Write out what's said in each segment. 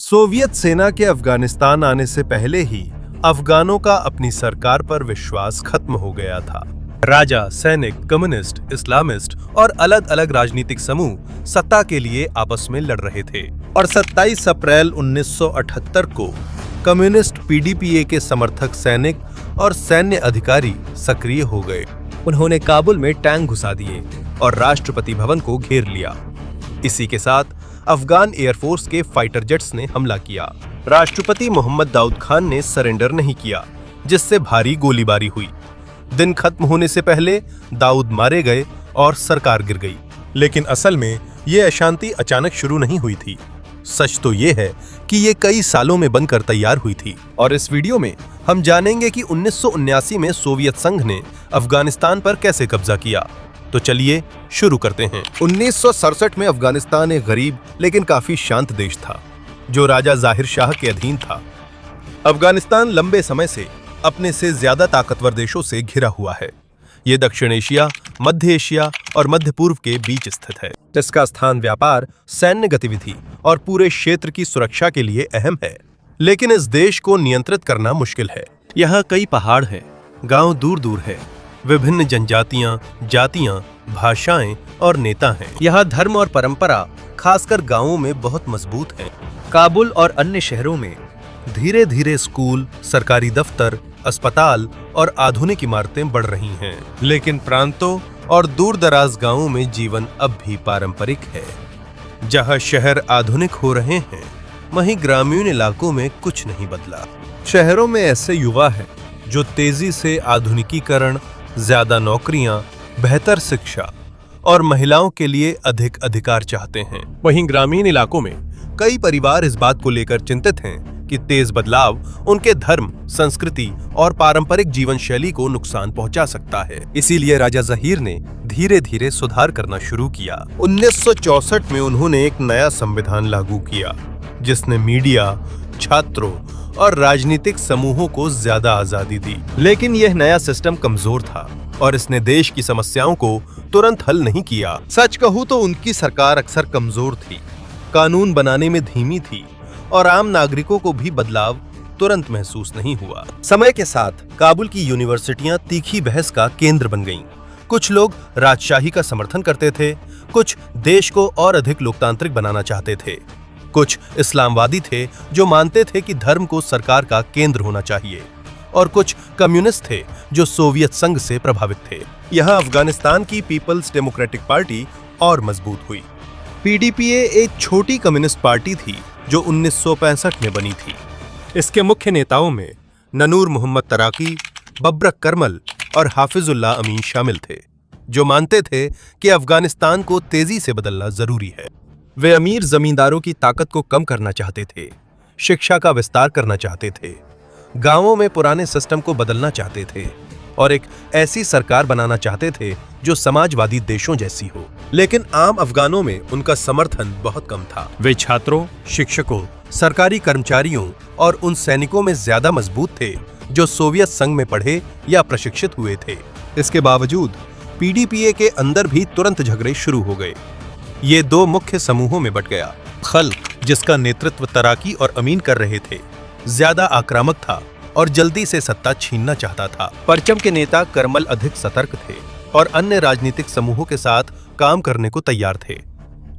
Soviet सेना के अफगानिस्तान आने से पहले ही अफगानों का अपनी सरकार पर विश्वास खत्म हो गया था। राजा, सैनिक, कम्युनिस्ट, इस्लामिस्ट और अलग अलग राजनीतिक समूह सत्ता के लिए आपस में लड़ रहे थे और 27 अप्रैल 1978 को कम्युनिस्ट पीडीपीए के समर्थक सैनिक और सैन्य अधिकारी सक्रिय हो गए। उन्होंने काबुल में टैंक घुसा दिए और राष्ट्रपति भवन को घेर लिया। इसी के साथ अफगान एयरफोर्स के फाइटर जेट्स ने हमला किया। राष्ट्रपति मोहम्मद दाऊद खान ने सरेंडर नहीं किया, जिससे भारी गोलीबारी हुई। दिन खत्म होने से पहले दाऊद मारे गए और सरकार गिर गई। लेकिन असल में ये अशांति अचानक शुरू नहीं हुई थी। सच तो ये है कि ये कई सालों में बनकर तैयार हुई थी। और इस वीडियो में हम जानेंगे कि 1979 में सोवियत संघ ने अफगानिस्तान पर कैसे कब्जा किया। तो चलिए शुरू करते हैं। 1967 में अफगानिस्तान एक गरीब लेकिन काफी शांत देश था, जो राजा जाहिर शाह के अधीन था। अफगानिस्तान लंबे समय से अपने से ज्यादा ताकतवर देशों से घिरा हुआ है। ये दक्षिण एशिया, मध्य एशिया और मध्य पूर्व के बीच स्थित है। इसका स्थान व्यापार, सैन्य गतिविधि और पूरे क्षेत्र की सुरक्षा के लिए अहम है। लेकिन इस देश को नियंत्रित करना मुश्किल है। यहाँ कई पहाड़ हैं, गांव दूर दूर है, विभिन्न जनजातियां, जातियां, भाषाएं और नेता हैं। यहाँ धर्म और परंपरा खासकर गांवों में बहुत मजबूत है। काबुल और अन्य शहरों में धीरे धीरे स्कूल, सरकारी दफ्तर, अस्पताल और आधुनिक इमारतें बढ़ रही हैं। लेकिन प्रांतों और दूर दराज गांवों में जीवन अब भी पारंपरिक है। जहां शहर आधुनिक हो रहे हैं, वहीं ग्रामीण इलाकों में कुछ नहीं बदला। शहरों में ऐसे युवा हैं जो तेजी से आधुनिकीकरण, ज्यादा नौकरियां, बेहतर शिक्षा और महिलाओं के लिए अधिक अधिकार चाहते हैं। वहीं ग्रामीण इलाकों में कई परिवार इस बात को लेकर चिंतित हैं कि तेज बदलाव उनके धर्म, संस्कृति और पारंपरिक जीवन शैली को नुकसान पहुंचा सकता है। इसीलिए राजा जहीर ने धीरे धीरे सुधार करना शुरू किया। 1964 में उन्होंने एक नया संविधान लागू किया, जिसने मीडिया, छात्रों और राजनीतिक समूहों को ज्यादा आजादी दी। लेकिन यह नया सिस्टम कमजोर था और इसने देश की समस्याओं को तुरंत हल नहीं किया। सच कहूं तो उनकी सरकार अक्सर कमजोर थी, कानून बनाने में धीमी थी और आम नागरिकों को भी बदलाव तुरंत महसूस नहीं हुआ। समय के साथ काबुल की यूनिवर्सिटियां तीखी बहस का केंद्र बन गईं। कुछ लोग राजशाही का समर्थन करते थे, कुछ देश को और अधिक लोकतांत्रिक बनाना चाहते थे, कुछ इस्लामवादी थे जो मानते थे कि धर्म को सरकार का केंद्र होना चाहिए, और कुछ कम्युनिस्ट थे जो सोवियत संघ से प्रभावित थे। यहाँ अफगानिस्तान की पीपल्स डेमोक्रेटिक पार्टी और मजबूत हुई। पीडीपीए एक छोटी कम्युनिस्ट पार्टी थी जो 1965 में बनी थी। इसके मुख्य नेताओं में नूर मोहम्मद तराकी, बबरक करमल और हाफिजुल्लाह अमीन शामिल थे, जो मानते थे कि अफगानिस्तान को तेजी से बदलना जरूरी है। वे अमीर जमींदारों की ताकत को कम करना चाहते थे, शिक्षा का विस्तार करना चाहते थे, गांवों में पुराने सिस्टम को बदलना चाहते थे और एक ऐसी सरकार बनाना चाहते थे जो समाजवादी देशों जैसी हो। लेकिन आम अफगानों में उनका समर्थन बहुत कम था। वे छात्रों, शिक्षकों, सरकारी कर्मचारियों और उन सैनिकों में ज्यादा मजबूत थे जो सोवियत संघ में पढ़े या प्रशिक्षित हुए थे। इसके बावजूद पीडीपीए के अंदर भी तुरंत झगड़े शुरू हो गए। ये दो मुख्य समूहों में बट गया। खल्क, जिसका नेतृत्व तराकी और अमीन कर रहे थे, ज्यादा आक्रामक था और जल्दी से सत्ता छीनना चाहता था। परचम के नेता करमल अधिक सतर्क थे और अन्य राजनीतिक समूहों के साथ काम करने को तैयार थे।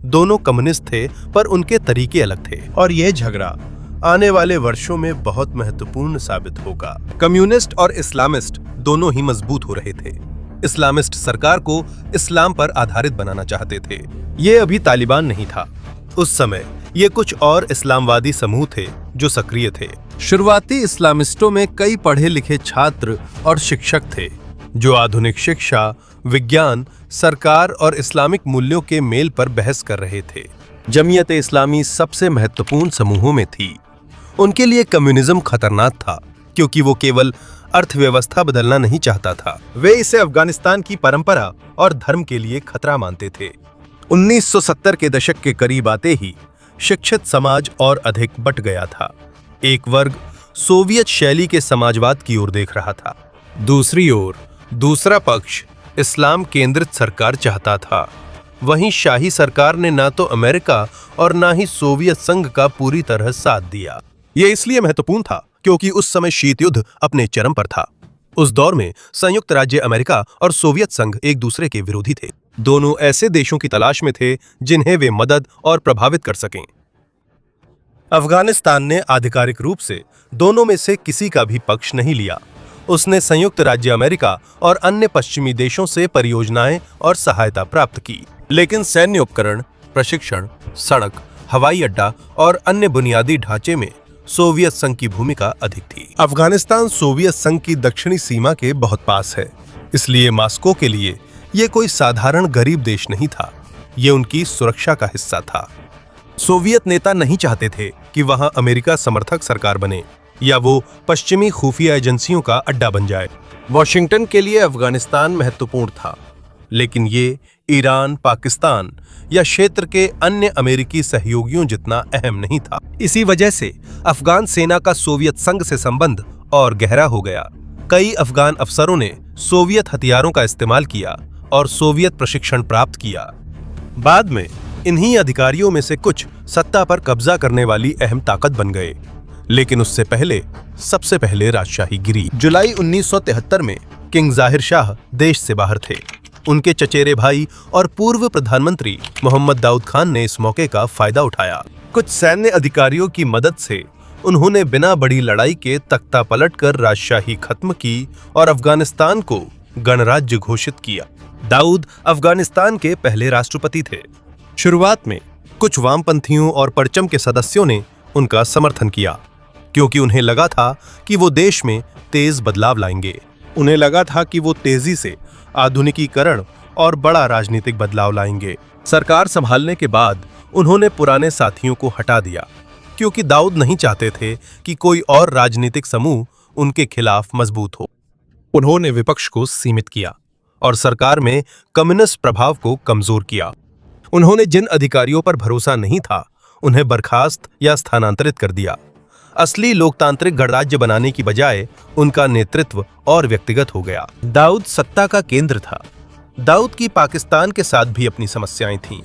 दोनों कम्युनिस्ट थे, पर उनके तरीके अलग थे और यह झगड़ा आने वाले वर्षों में बहुत महत्वपूर्ण साबित होगा। कम्युनिस्ट और इस्लामिस्ट दोनों ही मजबूत हो रहे थे। इस्लामिस्ट सरकार को इस्लाम पर आधारित बनाना चाहते थे। ये अभी तालिबान नहीं था। उस समय ये कुछ और इस्लामवादी समूह थे जो सक्रिय थे। शुरुआती इस्लामिस्टों में कई पढ़े लिखे छात्र और शिक्षक थे जो आधुनिक शिक्षा, विज्ञान, सरकार और इस्लामिक मूल्यों के मेल पर बहस कर रहे थे। जमीयत इस्लामी सबसे महत्वपूर्ण समूहों में थी। उनके लिए कम्युनिज्म खतरनाक था, क्योंकि वो केवल अर्थव्यवस्था बदलना नहीं चाहता था। वे इसे अफगानिस्तान की परंपरा और धर्म के लिए खतरा मानते थे। 1970 के दशक के करीब आते ही शिक्षित समाज और अधिक बट गया था। एक वर्ग सोवियत शैली के समाजवाद की ओर देख रहा था, दूसरी ओर दूसरा पक्ष इस्लाम केंद्रित सरकार चाहता था। वहीं शाही सरकार ने ना तो अमेरिका और ना ही सोवियत संघ का पूरी तरह साथ दिया। ये इसलिए महत्वपूर्ण था क्योंकि उस समय शीत युद्ध अपने चरम पर था। उस दौर में संयुक्त राज्य अमेरिका और सोवियत संघ एक दूसरे के विरोधी थे। दोनों ऐसे देशों की तलाश में थे जिन्हें वे मदद और प्रभावित कर सकें। अफगानिस्तान ने आधिकारिक रूप से दोनों में से किसी का भी पक्ष नहीं लिया। उसने संयुक्त राज्य अमेरिका और अन्य पश्चिमी देशों से परियोजनाएं और सहायता प्राप्त की, लेकिन सैन्य उपकरण, प्रशिक्षण, सड़क, हवाई अड्डा और अन्य बुनियादी ढांचे में सोवियत संघ की भूमिका अधिक थी। अफगानिस्तान सोवियत संघ की दक्षिणी सीमा के बहुत पास है, इसलिए मॉस्को के लिए यह कोई साधारण गरीब देश नहीं था, ये उनकी सुरक्षा का हिस्सा था। सोवियत नेता नहीं चाहते थे कि वहां अमेरिका समर्थक सरकार बने या वो पश्चिमी खुफिया एजेंसियों का अड्डा बन जाए। वॉशिंगटन के लिए अफगानिस्तान महत्वपूर्ण था, लेकिन ये ईरान, पाकिस्तान या क्षेत्र के अन्य अमेरिकी सहयोगियों जितना अहम नहीं था। इसी वजह से अफगान सेना का सोवियत संघ से संबंध और गहरा हो गया। कई अफगान अफसरों ने सोवियत हथियारों का इस्तेमाल किया और सोवियत प्रशिक्षण प्राप्त किया। बाद में इन्हीं अधिकारियों में से कुछ सत्ता पर कब्जा करने वाली अहम ताकत बन गए, लेकिन उससे पहले सबसे पहले राजशाही गिरी। जुलाई 1973 में किंग जाहिर शाह देश से बाहर थे। उनके चचेरे भाई और पूर्व प्रधानमंत्री मोहम्मद दाऊद खान ने इस मौके का फायदा उठाया। कुछ सैन्य अधिकारियों की मदद से उन्होंने बिना बड़ी लड़ाई के तख्ता पलटकर राजशाही खत्म की और अफगानिस्तान को गणराज्य घोषित किया। दाऊद अफगानिस्तान के पहले राष्ट्रपति थे। शुरुआत में कुछ वामपंथियों और परचम के सदस्यों ने उनका समर्थन किया, क्योंकि उन्हें लगा था कि वो देश में तेज बदलाव लाएंगे। उन्हें लगा था कि वो तेजी से आधुनिकीकरण और बड़ा राजनीतिक बदलाव लाएंगे। सरकार संभालने के बाद उन्होंने पुराने साथियों को हटा दिया, क्योंकि दाऊद नहीं चाहते थे कि कोई और राजनीतिक समूह उनके खिलाफ मजबूत हो। उन्होंने विपक्ष को सीमित किया और सरकार में कम्युनिस्ट प्रभाव को कमजोर किया। उन्होंने जिन अधिकारियों पर भरोसा नहीं था उन्हें बर्खास्त या स्थानांतरित कर दिया। असली लोकतांत्रिक गणराज्य बनाने की बजाय उनका नेतृत्व और व्यक्तिगत हो गया। दाऊद सत्ता का केंद्र था। दाऊद की पाकिस्तान के साथ भी अपनी समस्याएं थीं।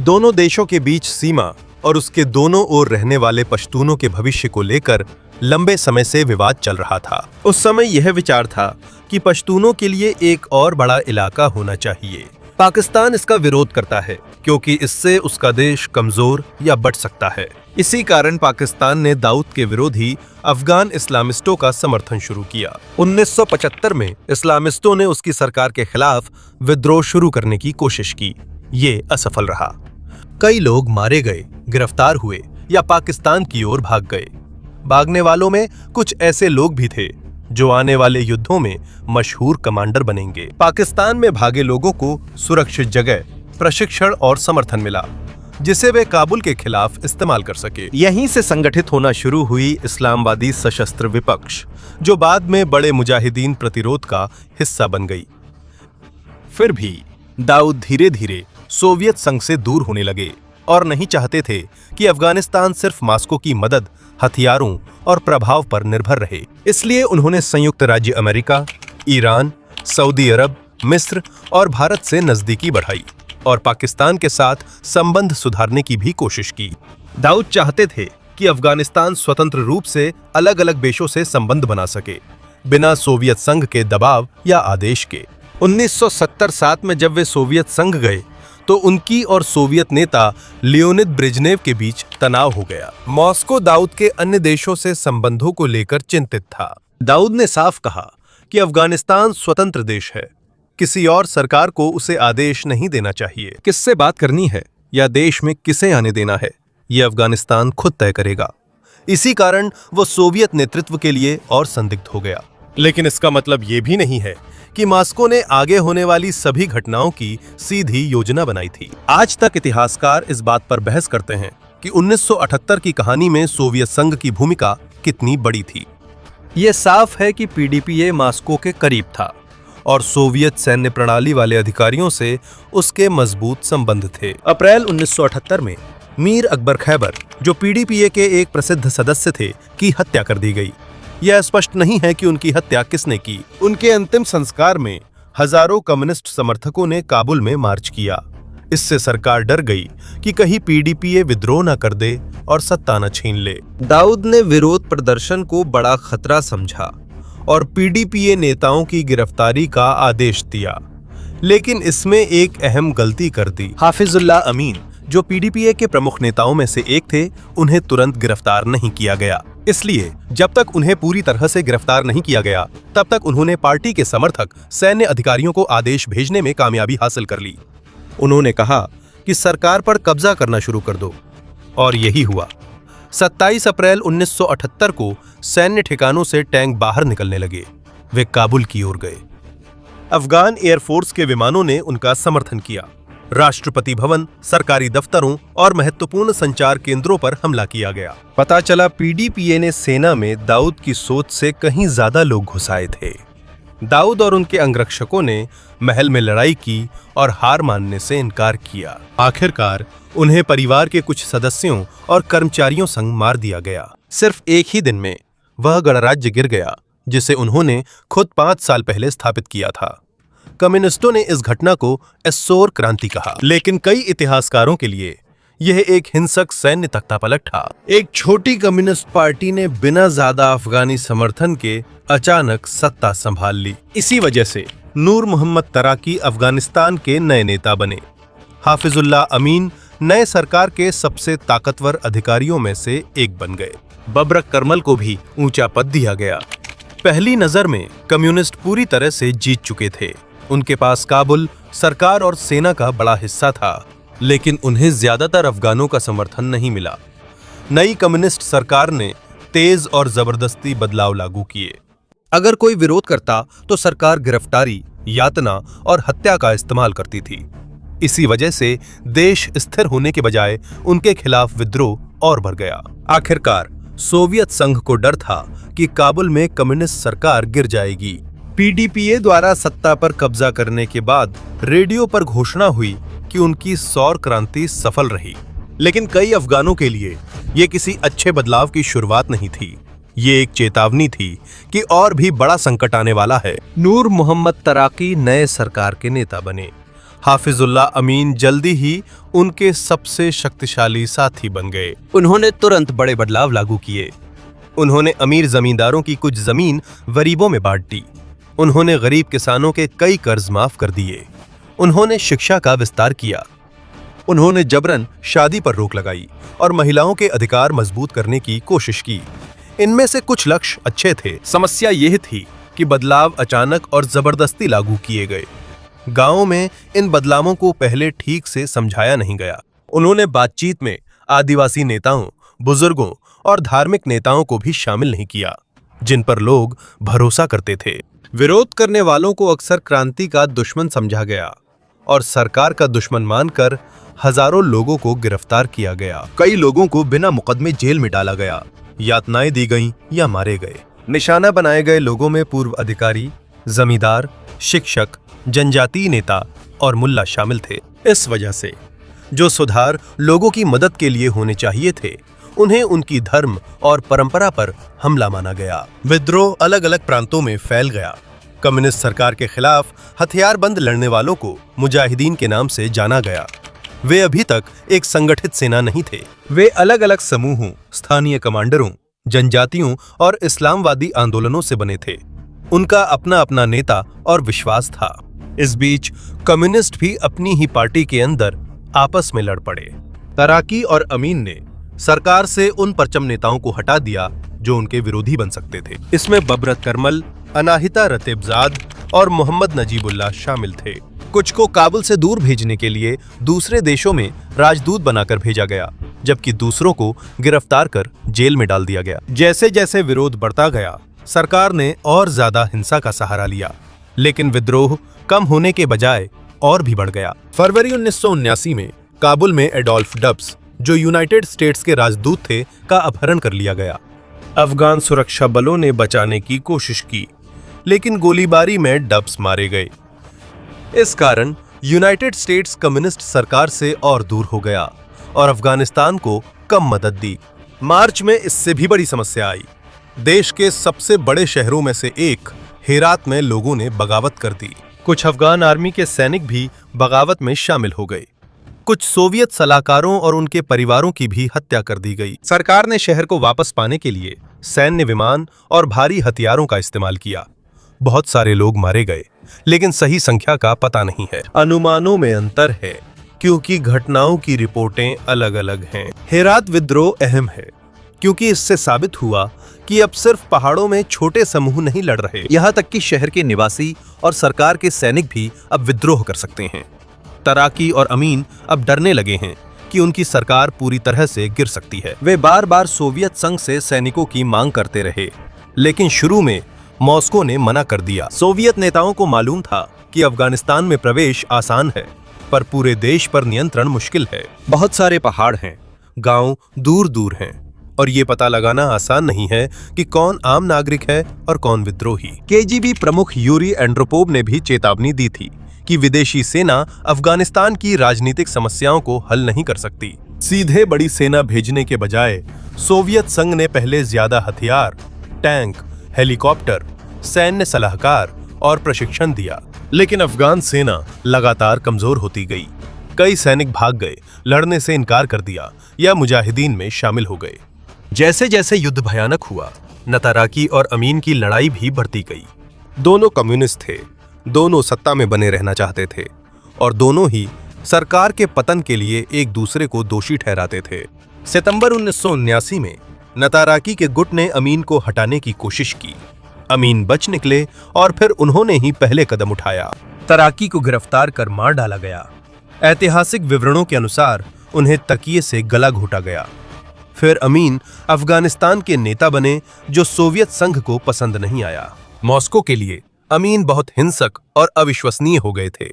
दोनों देशों के बीच सीमा और उसके दोनों ओर रहने वाले पश्तूनों के भविष्य को लेकर लंबे समय से विवाद चल रहा था। उस समय यह विचार था कि पश्तूनों के लिए एक और बड़ा इलाका होना चाहिए। पाकिस्तान इसका विरोध करता है क्योंकि इससे उसका देश कमजोर या बढ़ सकता है। इसी कारण पाकिस्तान ने दाऊद के विरोधी अफगान इस्लामिस्टों का समर्थन शुरू किया। 1975 में इस्लामिस्टों ने उसकी सरकार के खिलाफ विद्रोह शुरू करने की कोशिश की। ये असफल रहा। कई लोग मारे गए, गिरफ्तार हुए या पाकिस्तान की ओर भाग गए। भागने वालों में कुछ ऐसे लोग भी थे जो आने वाले युद्धों में मशहूर कमांडर बनेंगे। पाकिस्तान में भागे लोगों को सुरक्षित जगह, प्रशिक्षण और समर्थन मिला, जिसे वे काबुल के खिलाफ इस्तेमाल कर सके। यहीं से संगठित होना शुरू हुई इस्लामवादी सशस्त्र विपक्ष, जो बाद में बड़े मुजाहिदीन प्रतिरोध का हिस्सा बन गई। फिर भी दाऊद धीरे धीरे सोवियत संघ से दूर होने लगे और नहीं चाहते थे कि अफगानिस्तान सिर्फ मॉस्को की मदद, हथियारों और प्रभाव पर निर्भर रहे। इसलिए उन्होंने संयुक्त राज्य अमेरिका, ईरान, सऊदी अरब, मिस्र और भारत से नजदीकी बढ़ाई और पाकिस्तान के साथ संबंध सुधारने की भी कोशिश की। दाऊद चाहते थे कि अफगानिस्तान स्वतंत्र रूप से अलग अलग देशों से संबंध बना सके, बिना सोवियत संघ के दबाव या आदेश के। 1970-7 में जब वे सोवियत संघ गए तो उनकी और सोवियत नेता लियोनिद ब्रेजनेव के बीच तनाव हो गया। मॉस्को दाऊद के अन्य देशों से संबंधों को लेकर चिंतित था। दाऊद ने साफ कहा कि अफगानिस्तान स्वतंत्र देश है, किसी और सरकार को उसे आदेश नहीं देना चाहिए। किससे बात करनी है या देश में किसे आने देना है, यह अफगानिस्तान खुद तय करेगा। इसी कारण वो सोवियत नेतृत्व के लिए और संदिग्ध हो गया। लेकिन इसका मतलब ये भी नहीं है कि मॉस्को ने आगे होने वाली सभी घटनाओं की सीधी योजना बनाई थी। आज तक इतिहासकार इस बात पर बहस करते हैं कि 1978 की कहानी में सोवियत संघ की भूमिका कितनी बड़ी थी। ये साफ है कि पीडीपीए मॉस्को के करीब था और सोवियत सैन्य प्रणाली वाले अधिकारियों से उसके मजबूत संबंध थे। अप्रैल 1978 में मीर अकबर खैबर, जो पीडीपीए के एक प्रसिद्ध सदस्य थे, की हत्या कर दी गई। यह स्पष्ट नहीं है कि उनकी हत्या किसने की। उनके अंतिम संस्कार में हजारों कम्युनिस्ट समर्थकों ने काबुल में मार्च किया, इससे सरकार डर गई कि कहीं पीडीपीए विद्रोह न कर दे और सत्ता न छीन ले। दाऊद ने विरोध प्रदर्शन को बड़ा खतरा समझा और पीडीपीए नेताओं की गिरफ्तारी का आदेश दिया, लेकिन इसमें एक अहम गलती कर दी। हाफिजुल्लाह अमीन, जो पीडीपीए के प्रमुख नेताओं में से एक थे, उन्हें तुरंत गिरफ्तार नहीं किया गया। इसलिए जब तक उन्हें पूरी तरह से गिरफ्तार नहीं किया गया, तब तक उन्होंने पार्टी के समर्थक सैन्य अधिकारियों को आदेश भेजने में कामयाबी हासिल कर ली। उन्होंने कहा कि सरकार पर कब्जा करना शुरू कर दो, और यही हुआ। 27 अप्रैल 1978 को सैन्य ठिकानों से टैंक बाहर निकलने लगे। वे काबुल की ओर गए। अफगान एयरफोर्स के विमानों ने उनका समर्थन किया। राष्ट्रपति भवन, सरकारी दफ्तरों और महत्वपूर्ण संचार केंद्रों पर हमला किया गया। पता चला पीडीपीए ने सेना में दाऊद की सोच से कहीं ज्यादा लोग घुसाए थे। दाऊद और उनके अंगरक्षकों ने महल में लड़ाई की और हार मानने से इनकार किया। आखिरकार उन्हें परिवार के कुछ सदस्यों और कर्मचारियों संग मार दिया गया। सिर्फ एक ही दिन में वह गणराज्य गिर गया जिसे उन्होंने खुद 5 साल पहले स्थापित किया था। कम्युनिस्टों ने इस घटना को एस्सोर क्रांति कहा, लेकिन कई इतिहासकारों के लिए यह एक हिंसक सैन्य तख्तापलट था। एक छोटी कम्युनिस्ट पार्टी ने बिना ज्यादा अफगानी समर्थन के अचानक सत्ता संभाल ली। इसी वजह से नूर मोहम्मद तराकी अफगानिस्तान के नए नेता बने। हाफिजुल्लाह अमीन नए सरकार के सबसे ताकतवर अधिकारियों में से एक बन गए। बबरक करमल को भी ऊंचा पद दिया गया। पहली नजर में कम्युनिस्ट पूरी तरह से जीत चुके थे। उनके पास काबुल, सरकार और सेना का बड़ा हिस्सा था, लेकिन उन्हें ज्यादातर अफगानों का समर्थन नहीं मिला। नई कम्युनिस्ट सरकार ने तेज और जबरदस्ती बदलाव लागू किए। अगर कोई विरोध करता तो सरकार गिरफ्तारी, यातना और हत्या का इस्तेमाल करती थी। इसी वजह से देश स्थिर होने के बजाय उनके खिलाफ विद्रोह और बढ़ गया। आखिरकार सोवियत संघ को डर था कि काबुल में कम्युनिस्ट सरकार गिर जाएगी। पीडीपीए द्वारा सत्ता पर कब्जा करने के बाद रेडियो पर घोषणा हुई कि उनकी सौर क्रांति सफल रही, लेकिन कई अफगानों के लिए ये किसी अच्छे बदलाव की शुरुआत नहीं थी। ये एक चेतावनी थी कि और भी बड़ा संकट आने वाला है। नूर मोहम्मद तराकी नए सरकार के नेता बने। हाफिजुल्लाह अमीन जल्दी ही उनके सबसे शक्तिशाली साथी बन गए। उन्होंने तुरंत बड़े बदलाव लागू किए। उन्होंने अमीर जमींदारों की कुछ जमीन गरीबों में बांट दी। उन्होंने गरीब किसानों के कई कर्ज माफ कर दिए। उन्होंने शिक्षा का विस्तार किया। उन्होंने जबरन शादी पर रोक लगाई और महिलाओं के अधिकार मजबूत करने की कोशिश की। इनमें से कुछ लक्ष्य अच्छे थे। समस्या यह थी कि बदलाव अचानक और जबरदस्ती लागू किए गए। गांवों में इन बदलावों को पहले ठीक से समझाया नहीं गया। उन्होंने बातचीत में आदिवासी नेताओं, बुजुर्गों और धार्मिक नेताओं को भी शामिल नहीं किया, जिन पर लोग भरोसा करते थे। विरोध करने वालों को अक्सर क्रांति का दुश्मन समझा गया और सरकार का दुश्मन मानकर हजारों लोगों को गिरफ्तार किया गया। कई लोगों को बिना मुकदमे जेल में डाला गया, यातनाएं दी गईं या मारे गए। निशाना बनाए गए लोगों में पूर्व अधिकारी, जमींदार, शिक्षक, जनजातीय नेता और मुल्ला शामिल थे। इस वजह से जो सुधार लोगों की मदद के लिए होने चाहिए थे, उन्हें उनकी धर्म और परंपरा पर हमला माना गया। विद्रोह अलग अलग प्रांतों में फैल गया। कम्युनिस्ट सरकार के खिलाफ हथियारबंद लड़ने वालों को मुजाहिदीन के नाम से जाना गया। वे अभी तक एक संगठित सेना नहीं थे। वे अलग अलग समूहों, स्थानीय कमांडरों, जनजातियों और इस्लामवादी आंदोलनों से बने थे। उनका अपना अपना नेता और विश्वास था। इस बीच कम्युनिस्ट भी अपनी ही पार्टी के अंदर आपस में लड़ पड़े। तराकी और अमीन ने सरकार से उन परचम नेताओं को हटा दिया जो उनके विरोधी बन सकते थे। इसमें बबरक करमल, अनाहिता रतेबजाद और मोहम्मद नजीबुल्लाह शामिल थे। कुछ को काबुल से दूर भेजने के लिए दूसरे देशों में राजदूत बनाकर भेजा गया, जबकि दूसरों को गिरफ्तार कर जेल में डाल दिया गया। जैसे जैसे विरोध बढ़ता गया, सरकार ने और ज्यादा हिंसा का सहारा लिया, लेकिन विद्रोह कम होने के बजाय और भी बढ़ गया। फरवरी 1979 में काबुल में एडोल्फ डब्स, जो यूनाइटेड स्टेट्स के राजदूत थे, का अपहरण कर लिया गया। अफगान सुरक्षा बलों ने बचाने की कोशिश की, लेकिन गोलीबारी में डब्स मारे गए। इस कारण यूनाइटेड स्टेट्स कम्युनिस्ट सरकार से और दूर हो गया और अफगानिस्तान को कम मदद दी। मार्च में इससे भी बड़ी समस्या आई। देश के सबसे बड़े शहरों में से एक हेरात में लोगों ने बगावत कर दी। कुछ अफगान आर्मी के सैनिक भी बगावत में शामिल हो गए। कुछ सोवियत सलाहकारों और उनके परिवारों की भी हत्या कर दी गई। सरकार ने शहर को वापस पाने के लिए सैन्य विमान और भारी हथियारों का इस्तेमाल किया। बहुत सारे लोग मारे गए, लेकिन सही संख्या का पता नहीं है। अनुमानों में अंतर है क्योंकि घटनाओं की रिपोर्टें अलग-अलग हैं। हेरात विद्रोह अहम है क्योंकि इससे साबित हुआ कि अब सिर्फ पहाड़ों में छोटे समूह नहीं लड़ रहे, यहाँ तक कि शहर के निवासी और सरकार के सैनिक भी अब विद्रोह कर सकते हैं। तराकी और अमीन अब डरने लगे हैं कि उनकी सरकार पूरी तरह से गिर सकती है। वे बार बार सोवियत संघ से सैनिकों की मांग करते रहे, लेकिन शुरू में मॉस्को ने मना कर दिया। सोवियत नेताओं को मालूम था कि अफगानिस्तान में प्रवेश आसान है, पर पूरे देश पर नियंत्रण मुश्किल है। बहुत सारे पहाड़ हैं, गांव दूर दूर हैं, और ये पता लगाना आसान नहीं है कि कौन आम नागरिक है और कौन विद्रोही। केजीबी प्रमुख यूरी एंड्रोपोव ने भी चेतावनी दी थी कि विदेशी सेना अफगानिस्तान की राजनीतिक समस्याओं को हल नहीं कर सकती। सीधे बड़ी सेना भेजने के बजाय सोवियत संघ ने पहले ज्यादा हथियार, टैंक, हेलीकॉप्टर, सैन्य सलाहकार और प्रशिक्षण दिया, लेकिन अफगान सेना लगातार कमजोर होती गई। कई सैनिक भाग गए, लड़ने से इनकार कर दिया या मुजाहिदीन में शामिल हो गए। जैसे जैसे युद्ध भयानक हुआ, नताराकी और अमीन की लड़ाई भी बढ़ती गई। दोनों कम्युनिस्ट थे, दोनों सत्ता में बने रहना चाहते थे और दोनों ही सरकार के पतन के लिए एक दूसरे को दोषी ठहराते थे। सितंबर 1979 में नताराकी के गुट ने अमीन को हटाने की कोशिश की। अमीन बच निकले और फिर उन्होंने ही पहले कदम उठाया। तराकी को गिरफ्तार कर मार डाला गया। ऐतिहासिक विवरणों के अनुसार उन्हें तकिए से गला घोटा गया। फिर अमीन अफगानिस्तान के नेता बने, जो सोवियत संघ को पसंद नहीं आया। मॉस्को के लिए अमीन बहुत हिंसक और अविश्वसनीय हो गए थे।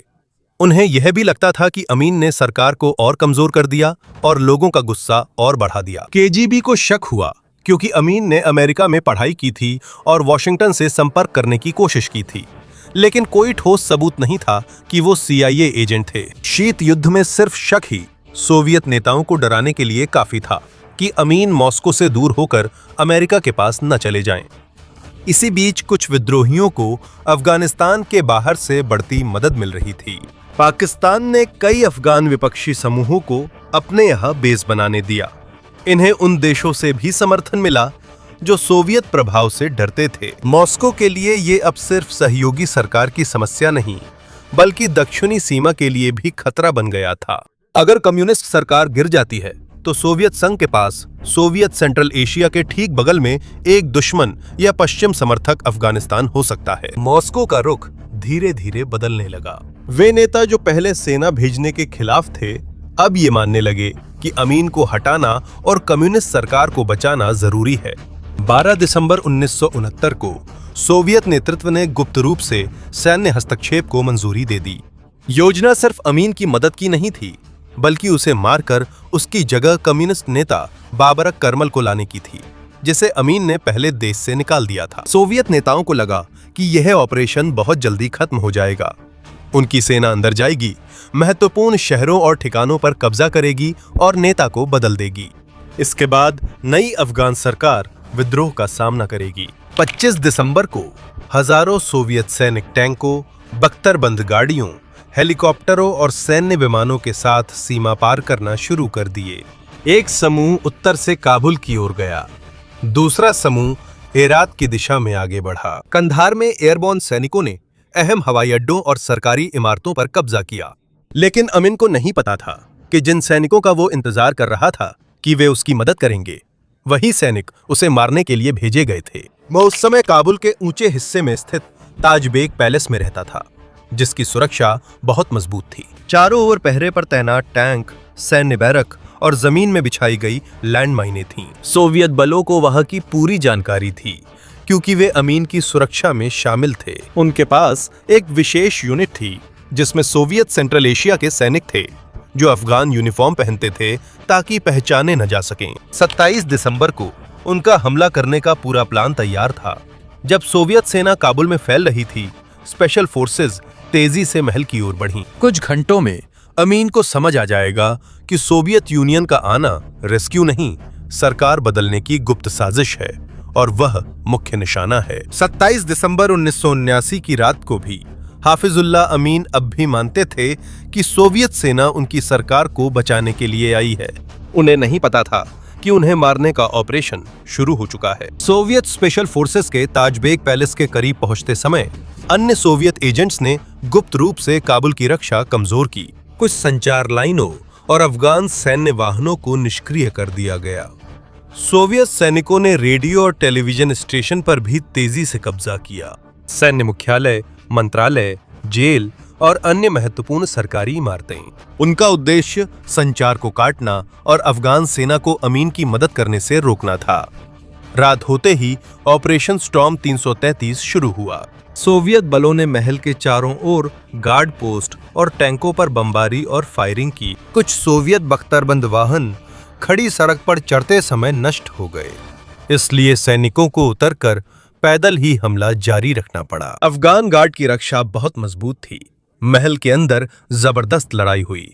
उन्हें यह भी लगता था कि अमीन ने सरकार को और कमजोर कर दिया और लोगों का गुस्सा और बढ़ा दिया। केजीबी को शक हुआ क्योंकि अमीन ने अमेरिका में पढ़ाई की थी और वॉशिंगटन से संपर्क करने की कोशिश की थी, लेकिन कोई ठोस सबूत नहीं था कि वो CIA एजेंट थे। शीत युद्ध में सिर्फ शक ही सोवियत नेताओं को डराने के लिए काफी था कि अमीन मॉस्को से दूर होकर अमेरिका के पास न चले जाएं। इसी बीच कुछ विद्रोहियों को अफगानिस्तान के बाहर से बढ़ती मदद मिल रही थी। पाकिस्तान ने कई अफगान विपक्षी समूहों को अपने यहाँ बेस बनाने दिया। इन्हें उन देशों से भी समर्थन मिला जो सोवियत प्रभाव से डरते थे। मॉस्को के लिए ये अब सिर्फ सहयोगी सरकार की समस्या नहीं, बल्कि दक्षिणी सीमा के लिए भी खतरा बन गया था। अगर कम्युनिस्ट सरकार गिर जाती है तो सोवियत संघ के पास सोवियत सेंट्रल एशिया के ठीक बगल में एक दुश्मन या पश्चिम समर्थक अफगानिस्तान हो सकता है। मॉस्को का रुख धीरे धीरे बदलने लगा। वे नेता जो पहले सेना भेजने के खिलाफ थे, अब ये मानने लगे कि अमीन को हटाना और कम्युनिस्ट सरकार को बचाना जरूरी है। 12 दिसंबर 1969 को सोवियत नेतृत्व ने गुप्त रूप से सैन्य हस्तक्षेप को मंजूरी दे दी। योजना सिर्फ अमीन की मदद की नहीं थी, बल्कि उसे मारकर उसकी जगह कम्युनिस्ट नेता बाबरक करमल को लाने की थी, जिसे अमीन ने पहले देश से निकाल दिया था। सोवियत नेताओं को लगा कि यह ऑपरेशन बहुत जल्दी खत्म हो जाएगा। उनकी सेना अंदर जाएगी, महत्वपूर्ण शहरों और ठिकानों पर कब्जा करेगी और नेता को बदल देगी। इसके बाद नई अफगान सरकार विद्रोह का सामना करेगी। 25 दिसंबर को हजारों सोवियत सैनिक टैंकों, बख्तरबंद गाड़ियों, हेलीकॉप्टरों और सैन्य विमानों के साथ सीमा पार करना शुरू कर दिए। एक समूह उत्तर से काबुल की ओर गया, दूसरा समूह हेरात की दिशा में आगे बढ़ा। कंधार में एयरबोर्न सैनिकों ने अहम हवाई अड्डों और सरकारी इमारतों पर कब्जा किया, लेकिन अमीन को नहीं पता था कि जिन सैनिकों का वो इंतजार कर रहा था कि वे उसकी मदद करेंगे, वही सैनिक उसे मारने के लिए भेजे गए थे। वह उस समय काबुल के ऊंचे हिस्से में स्थित ताज बेग पैलेस में रहता था, जिसकी सुरक्षा बहुत मजबूत थी। चारों ओर पहरे पर तैनात टैंक, सैन्य बैरक और जमीन में बिछाई गई लैंडमाइनें थीं। सोवियत बलों को वहां की पूरी जानकारी थी, क्योंकि वे अमीन की सुरक्षा में शामिल थे। उनके पास एक विशेष यूनिट थी जिसमें सोवियत सेंट्रल एशिया के सैनिक थे, जो अफगान यूनिफॉर्म पहनते थे ताकि पहचाने न जा सकें। 27 दिसंबर को उनका हमला करने का पूरा प्लान तैयार था। जब सोवियत सेना काबुल में फैल रही थी, स्पेशल फोर्सेज तेजी से महल की ओर बढ़ीं। कुछ घंटों में अमीन को समझ आ जाएगा कि सोवियत यूनियन का आना रेस्क्यू नहीं, सरकार बदलने की गुप्त साजिश है और वह मुख्य निशाना है। 27 दिसंबर 1979 की रात को भी हाफिजुल्लाह अमीन अब भी मानते थे कि सोवियत सेना उनकी सरकार को बचाने के लिए आई है। उन्हें नहीं पता था कि उन्हें मारने का ऑपरेशन शुरू हो चुका है। सोवियत स्पेशल फोर्सेस के ताजबेग पैलेस के करीब पहुंचते समय अन्य सोवियत एजेंट्स ने गुप्त रूप से काबुल की रक्षा कमजोर की। कुछ संचार लाइनों और अफगान सैन्य वाहनों को निष्क्रिय कर दिया गया। सोवियत सैनिकों ने रेडियो और टेलीविजन स्टेशन पर भी तेजी से कब्जा किया। सैन्य मुख्यालय, मंत्रालय, जेल और अन्य महत्वपूर्ण सरकारी इमारतें। उनका उद्देश्य संचार को काटना और अफगान सेना को अमीन की मदद करने से रोकना था। रात होते ही ऑपरेशन स्टॉर्म 333 शुरू हुआ। सोवियत बलों ने महल के चारों ओर गार्ड पोस्ट और टैंकों पर बमबारी और फायरिंग की। कुछ सोवियत बख्तरबंद वाहन खड़ी सड़क पर चढ़ते समय नष्ट हो गए, इसलिए सैनिकों को उतरकर पैदल ही हमला जारी रखना पड़ा। अफगान गार्ड की रक्षा बहुत मजबूत थी। महल के अंदर जबरदस्त लड़ाई हुई।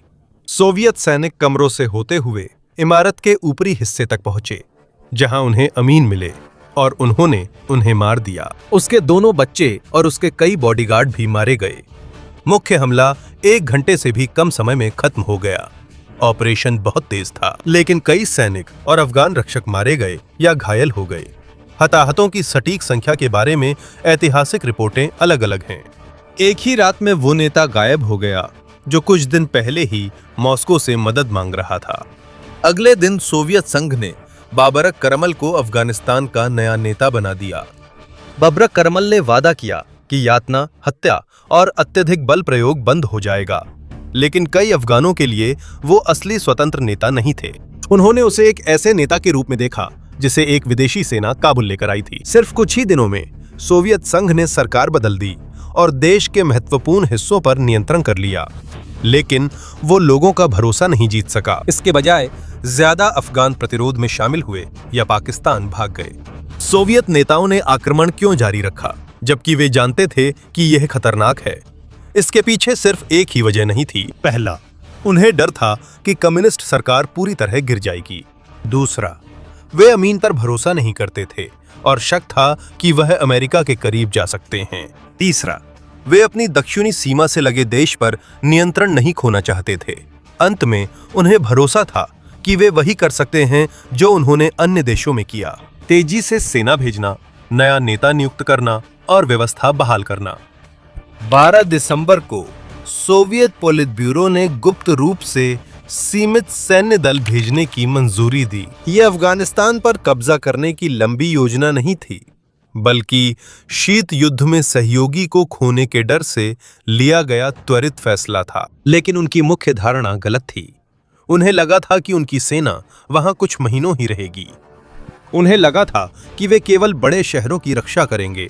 सोवियत सैनिक कमरों से होते हुए इमारत के ऊपरी हिस्से तक पहुंचे, जहां उन्हें अमीन मिले और उन्होंने उन्हें मार दिया। उसके दोनों बच्चे और उसके कई बॉडीगार्ड भी मारे गए। मुख्य हमला 1 घंटे से भी कम समय में खत्म हो गया। ऑपरेशन बहुत तेज था, लेकिन कई सैनिक और अफगान रक्षक मारे गए या घायल हो गए। हताहतों की सटीक संख्या के बारे में ऐतिहासिक रिपोर्टें अलग अलग हैं। एक ही रात में वो नेता गायब हो गया जो कुछ दिन पहले ही मॉस्को से मदद मांग रहा था। अगले दिन सोवियत संघ ने बाबरक करमल को अफगानिस्तान का नया नेता बना दिया। बाबरक करमल ने वादा किया कि यातना, हत्या और अत्यधिक बल प्रयोग बंद हो जाएगा, लेकिन कई अफगानों के लिए वो असली स्वतंत्र नेता नहीं थे। उन्होंने उसे एक ऐसे नेता के रूप में देखा जिसे एक विदेशी सेना काबुल लेकर आई थी। सिर्फ कुछ ही दिनों में सोवियत संघ ने सरकार बदल दी और देश के महत्वपूर्ण हिस्सों पर नियंत्रण कर लिया, लेकिन वो लोगों का भरोसा नहीं जीत सका। इसके बजाय ज्यादा अफगान प्रतिरोध में शामिल हुए या पाकिस्तान भाग गए। सोवियत नेताओं ने आक्रमण क्यों जारी रखा, जबकि वे जानते थे कि यह खतरनाक है? इसके पीछे सिर्फ एक ही वजह नहीं थी। पहला, उन्हें डर था कि कम्युनिस्ट सरकार पूरी तरह गिर जाएगी। दूसरा, वे अमीन पर भरोसा नहीं करते थे और शक था कि वह अमेरिका के करीब जा सकते हैं। तीसरा, वे अपनी दक्षिणी सीमा से लगे देश पर नियंत्रण नहीं खोना चाहते थे। अंत में उन्हें भरोसा था कि वे वही कर सकते हैं जो उन्होंने अन्य देशों में किया, तेजी से सेना भेजना, नया नेता नियुक्त करना और व्यवस्था बहाल करना। 12 दिसंबर को सोवियत पोलित ब्यूरो ने गुप्त रूप से सीमित सैन्य दल भेजने की मंजूरी दी। यह अफगानिस्तान पर कब्जा करने की लंबी योजना नहीं थी, बल्कि शीत युद्ध में सहयोगी को खोने के डर से लिया गया त्वरित फैसला था। लेकिन उनकी मुख्य धारणा गलत थी। उन्हें लगा था कि उनकी सेना वहां कुछ महीनों ही रहेगी। उन्हें लगा था कि वे केवल बड़े शहरों की रक्षा करेंगे,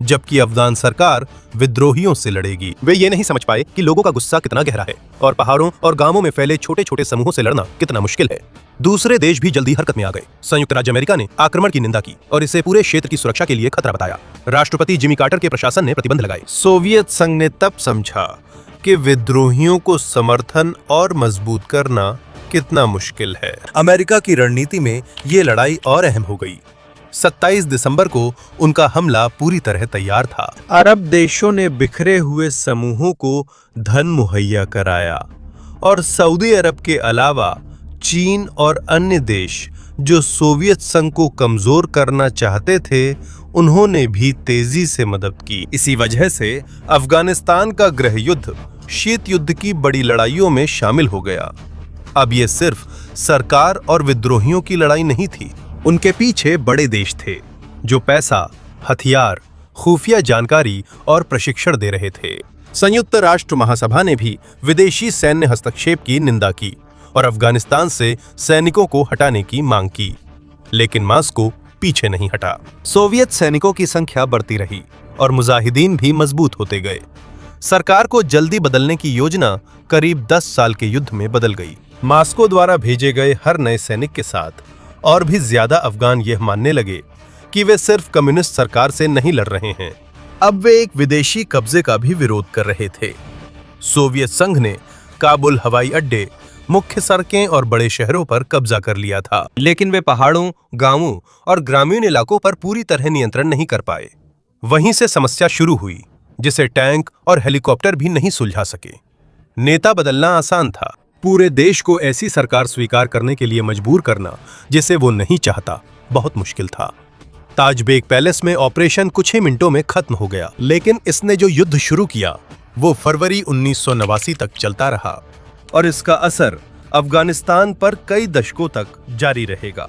जबकि अफगान सरकार विद्रोहियों से लड़ेगी। वे ये नहीं समझ पाए कि लोगों का गुस्सा कितना गहरा है और पहाड़ों और गांवों में फैले छोटे छोटे समूहों से लड़ना कितना मुश्किल है। दूसरे देश भी जल्दी हरकत में आ गए। संयुक्त राज्य अमेरिका ने आक्रमण की निंदा की और इसे पूरे क्षेत्र की सुरक्षा के लिए खतरा बताया। राष्ट्रपति जिमी कार्टर के प्रशासन ने प्रतिबंध लगाए। सोवियत संघ ने तब समझा कि विद्रोहियों को समर्थन और मजबूत करना कितना मुश्किल है। अमेरिका की रणनीति में ये लड़ाई और अहम हो गई। 27 दिसंबर को उनका हमला पूरी तरह तैयार था। अरब देशों ने बिखरे हुए समूहों को धन मुहैया कराया और सऊदी अरब के अलावा चीन और अन्य देश जो सोवियत संघ को कमजोर करना चाहते थे, उन्होंने भी तेजी से मदद की। इसी वजह से अफगानिस्तान का गृह युद्ध शीत युद्ध की बड़ी लड़ाइयों में शामिल हो गया। अब ये सिर्फ सरकार और विद्रोहियों की लड़ाई नहीं थी। उनके पीछे बड़े देश थे जो पैसा, हथियार, खुफिया जानकारी और प्रशिक्षण दे रहे थे। संयुक्त राष्ट्र महासभा ने भी विदेशी सैन्य हस्तक्षेप की निंदा की और अफगानिस्तान से सैनिकों को हटाने की मांग की, लेकिन मॉस्को पीछे नहीं हटा। सोवियत सैनिकों की संख्या बढ़ती रही और मुजाहिदीन भी मजबूत होते गए। सरकार को जल्दी बदलने की योजना करीब 10 साल के युद्ध में बदल गई। मॉस्को द्वारा भेजे गए हर नए सैनिक के साथ और भी ज्यादा अफगान यह मानने लगे कि वे सिर्फ कम्युनिस्ट सरकार से नहीं लड़ रहे हैं, अब वे एक विदेशी कब्जे का भी विरोध कर रहे थे। सोवियत संघ ने काबुल हवाई अड्डे, मुख्य सड़कें और बड़े शहरों पर कब्जा कर लिया था, लेकिन वे पहाड़ों, गांवों और ग्रामीण इलाकों पर पूरी तरह नियंत्रण नहीं कर पाए। वहीं से समस्या शुरू हुई। जिसे टैंक और हेलीकॉप्टर भी नहीं सुलझा सके। नेता बदलना आसान था, पूरे देश को ऐसी सरकार स्वीकार करने के लिए मजबूर करना जिसे वो नहीं चाहता बहुत मुश्किल था। ताजबेग पैलेस में ऑपरेशन कुछ ही मिनटों में खत्म हो गया, लेकिन इसने जो युद्ध शुरू किया वो फरवरी 1989 तक चलता रहा और इसका असर अफगानिस्तान पर कई दशकों तक जारी रहेगा।